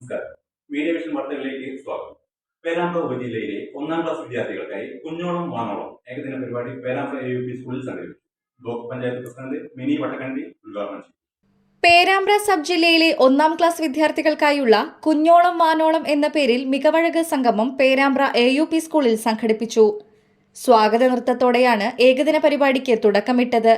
നമസ്കാരം. Media vision വാർത്തകളിലേക്ക് സ്വാഗതം. പേരാമ്പ്ര ഉപജില്ലയിലെ 1ാം ക്ലാസ് വിദ്യാർത്ഥികൾക്കായി കുഞ്ഞോളം വാനോളം ഏകദിന പരിപാടി പേരാമ്പ്ര AUP സ്കൂളിൽ സംഘടിപ്പിച്ചു. Block panchayat president mini Vattakandi ഉദ്ഘാടനം ചെയ്തു. പേരാമ്പ്ര സബ് ജില്ലയിലെ 1ാം ക്ലാസ് വിദ്യാർത്ഥികൾക്കായുള്ള കുഞ്ഞോളം വാനോളം എന്ന പേരിൽ മികവഴക് സംഗമം പേരാമ്പ്ര AUP സ്കൂളിൽ സംഘടിപ്പിച്ചു. സ്വാഗത നൃത്തത്തോടെയാണ് ഏകദിന പരിപാടിക്ക് തുടക്കമിട്ടത്.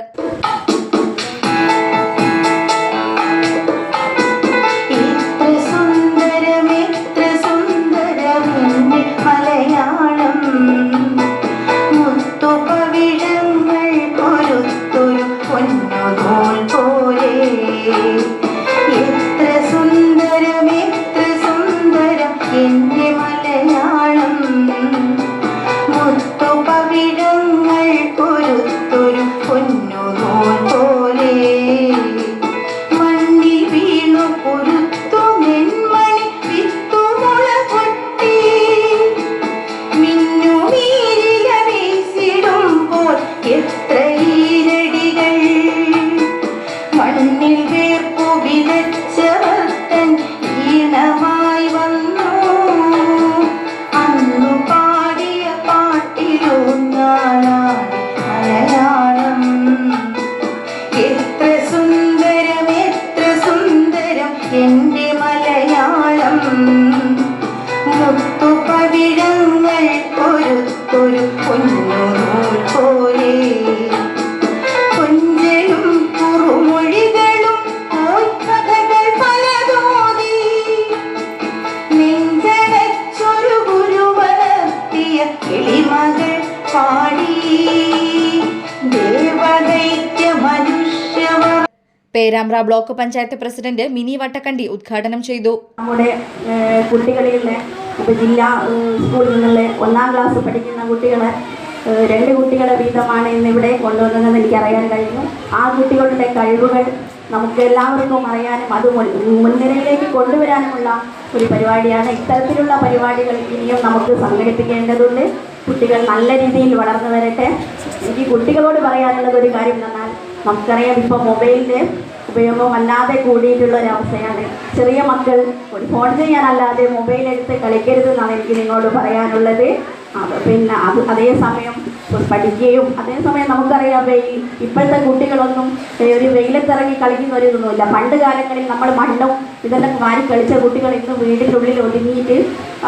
Perambra block panchayat president mini Vattakandi ഉദ്ഘാടനം ചെയ്തു. നമ്മുടെ കുട്ടികളിലെ ജില്ലാ സ്കൂളിൽ നിന്നുള്ള 1ാം ക്ലാസ് പഠിക്കുന്ന കുട്ടികളെ 2 കുട്ടികളെ വീതമാണ് ഇന്നിവിടെ കൊണ്ടുവന്നതെന്ന് എനിക്കറിയാൻ കഴിഞ്ഞു. ആ കുട്ടികളുടെ കഴിവുകൾ നമുക്ക് എല്ലാവർക്കും അറിയാനും അത് മുൻനിരയിലേക്ക് കൊണ്ടുവരാനുമുള്ള ഒരു പരിപാടിയാണ്. ഇത്തരത്തിലുള്ള പരിപാടികൾ ഇനിയും നമുക്ക് സംഘടിപ്പിക്കേണ്ടതുണ്ട്. കുട്ടികൾ നല്ല രീതിയിൽ വളർന്നു വരട്ടെ. എനിക്ക് കുട്ടികളോട് പറയാനുള്ളത് ഒരു കാര്യം എന്നാൽ, നമുക്കറിയാം ഇപ്പോൾ മൊബൈലിൻ്റെ ഉപയോഗം വല്ലാതെ കൂടിയിട്ടുള്ള ഒരവസ്ഥയാണ്. ചെറിയ മക്കൾ ഒരു ഫോൺ ചെയ്യാനല്ലാതെ മൊബൈൽ എടുത്ത് കളിക്കരുതെന്നാണ് എനിക്ക് നിങ്ങളോട് പറയാനുള്ളത്. പിന്നെ അതേസമയം പഠിക്കുകയും അതേസമയം നമുക്കറിയാം ഇപ്പോഴത്തെ കുട്ടികളൊന്നും ഒരു വെയിലത്തിറങ്ങി കളിക്കുന്നൊരിതൊന്നുമില്ല. പണ്ട് കാലങ്ങളിൽ നമ്മൾ മണ്ണും ഇതെല്ലാം വാരി കളിച്ച കുട്ടികൾ ഇന്ന് വീടിനുള്ളിൽ ഒതുങ്ങിയിട്ട്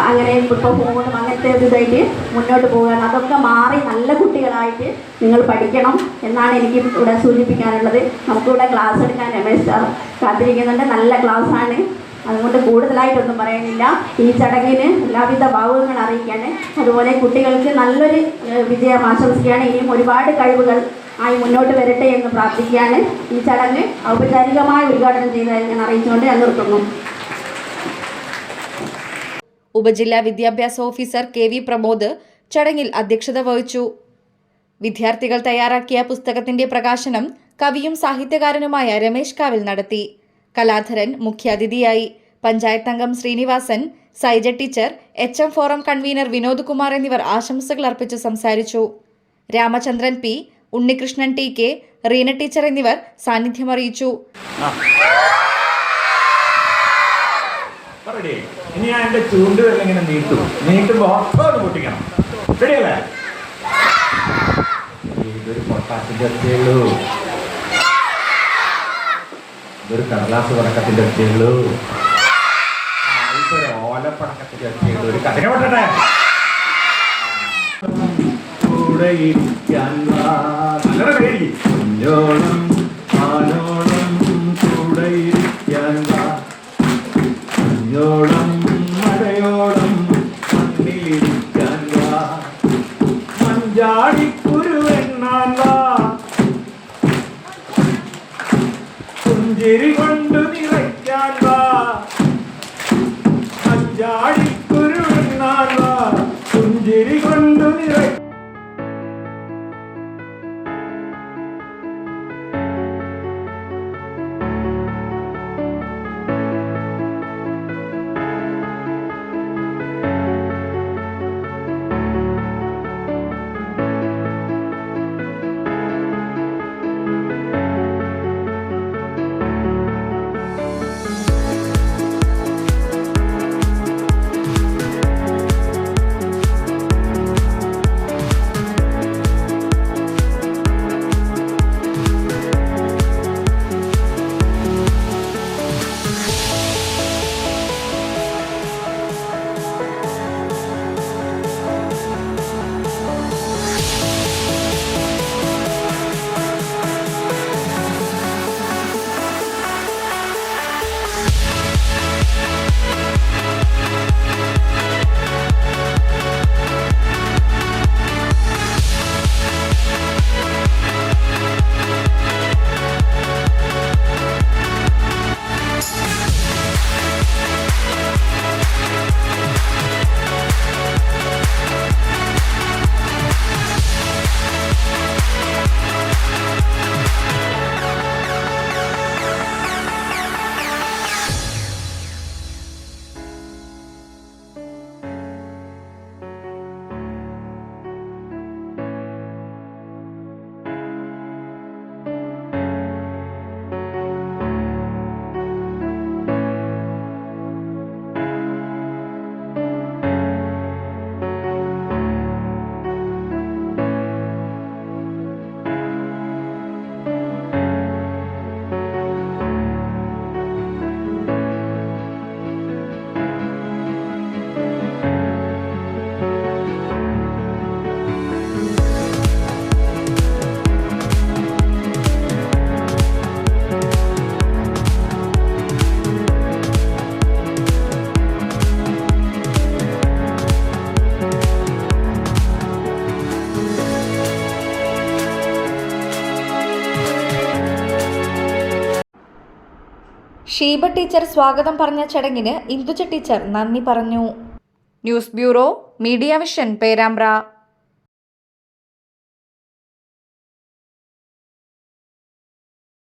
അങ്ങനെ ഇപ്പോൾ ഫോണും അങ്ങനത്തെ ഒരു ഇതായിട്ട് മുന്നോട്ട് പോവുകയാണ്. അതൊക്കെ മാറി നല്ല കുട്ടികളായിട്ട് നിങ്ങൾ പഠിക്കണം എന്നാണ് എനിക്ക് ഇവിടെ സൂചിപ്പിക്കാനുള്ളത്. നമുക്കിവിടെ ക്ലാസ് എടുക്കാൻ രമേശ് സാർ കാത്തിരിക്കുന്നുണ്ട്. നല്ല ക്ലാസ്സാണ്. അതുകൊണ്ട് കൂടുതലായിട്ടൊന്നും പറയാനില്ല. ഈ ചടങ്ങിന് എല്ലാവിധ ഭാവുകങ്ങൾ അറിയിക്കുകയാണ്. അതുപോലെ കുട്ടികൾക്ക് നല്ലൊരു വിജയം ആശംസിക്കുകയാണ്. ഇനിയും ഒരുപാട് കഴിവുകൾ ആയി മുന്നോട്ട് വരട്ടെ എന്ന് പ്രാർത്ഥിക്കുകയാണ്. ഈ ചടങ്ങ് ഔപചാരികമായി ഉദ്ഘാടനം ചെയ്തതായി ഞാൻ അറിയിച്ചുകൊണ്ട് ഞാൻ നിർത്തുന്നു. ഉപജില്ലാ വിദ്യാഭ്യാസ ഓഫീസർ KV പ്രമോദ് ചടങ്ങിൽ അധ്യക്ഷത വഹിച്ചു. വിദ്യാർത്ഥികൾ തയ്യാറാക്കിയ പുസ്തകത്തിന്റെ പ്രകാശനം കവിയും സാഹിത്യകാരനുമായ രമേശ് കാവിൽ നടത്തി. കലാധരൻ മുഖ്യാതിഥിയായി. പഞ്ചായത്ത് അംഗം Sreenivasan, Saija teacher, HM forum convener Vinod Kumar എന്നിവർ ആശംസകൾ അർപ്പിച്ച് സംസാരിച്ചു. Ramachandran P, Unnikrishnan TK, Reena teacher എന്നിവർ സാന്നിധ്യമറിയിച്ചു. ഇനി ഞാൻ എൻ്റെ ചൂണ്ടുവിരൽ ഇങ്ങനെ നീട്ടുമ്പോൾ പൊട്ടിക്കണം. റെഡിയല്ലേ? ഇതൊരു പൊട്ടാസിൻ്റെ ഒറ്റയുള്ളൂ, ഇതൊരു കടലാസ് പടക്കത്തിൻ്റെ ഒറ്റയുള്ളൂ, ഇതൊരു ഓലപ്പടക്കത്തിൻ്റെ ഒറ്റയുള്ളൂ. ഒരു കഥ പൊട്ടട്ടെ. കൂടെ ഇരിക്കാൻ നല്ലൊരു പേടി കുഞ്ഞോളം ആനോളം കൂടെ ഇരിക്കാൻ കുഞ്ഞോളം മഴയോളം മണ്ണിലിരിക്കാൻ മഞ്ചാടിക്കുരുവെണ്ണാൻ പുഞ്ചിരി കൊണ്ട് നിറയ്ക്കാൻ മഞ്ചാടിക്കുരുവെണ്ണാൻ പുഞ്ചിരി കൊണ്ട് നിറയ്ക്കാൻ. ഷീബ ടീച്ചർ സ്വാഗതം പറഞ്ഞ ചടങ്ങിന് ഇന്ദുജ ടീച്ചർ നന്ദി പറഞ്ഞു. News bureau, media vision, Perambra.